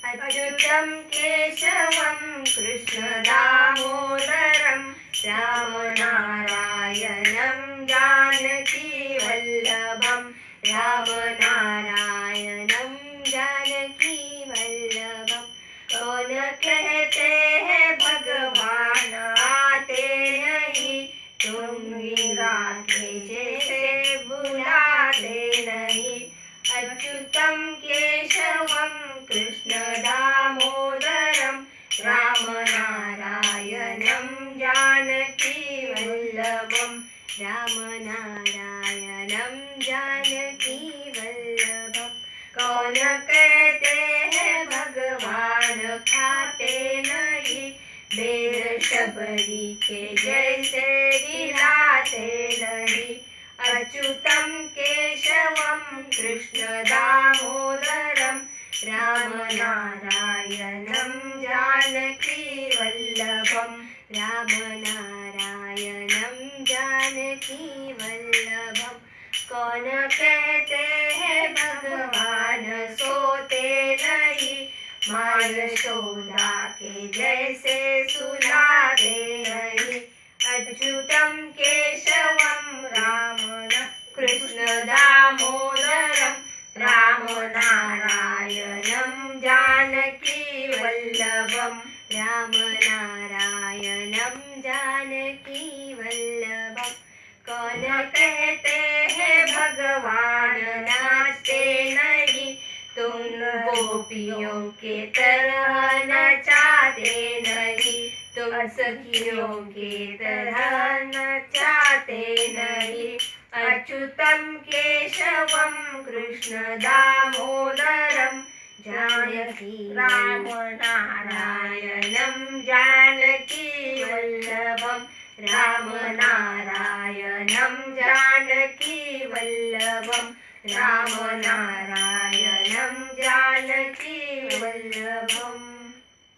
अच्युतं केशवं कृष्णदामोदरं रामनारायणं जानकीवल्लभं रामनारायणं जानकीवल्लभं। कौन कहते हैं भगवान आते नहीं, तुम राधे जैसे बुलाते नहीं। अच्युतं केशवं कृष्णदामोदरं रामनारायणं जानकीवल्लभं रामनारायणं जानकीवल्लभं। कौन कहते हैं भगवान खाते नहीं, बेर शबरी के जैसे दिलाते नहीं। अच्युतं केशवं कृष्णदामोदरं रामनारायणं जानकीवल्लभं रामनारायणं जानकीवल्लभं। कौन कहते हैं भगवान सोते नहीं, माँ यशोदा के जैसे सुलाते नहीं। अच्युतं केशवं कृष्णदामोदरं रामनारायणं जानकीवल्लभं रामनारायणं जानकीवल्लभं। कौन कहते हैं भगवान नाचते नहीं, तुम गोपियों के तरह नचाते नहीं, तुम सखियों के तरह नचाते नहीं। अच्युतं केशवं कृष्णदामोदरं रामनारायणं जानकीवल्लभं रामनारायणं जानकीवल्लभं रामनारायणं जानकीवल्लभम्।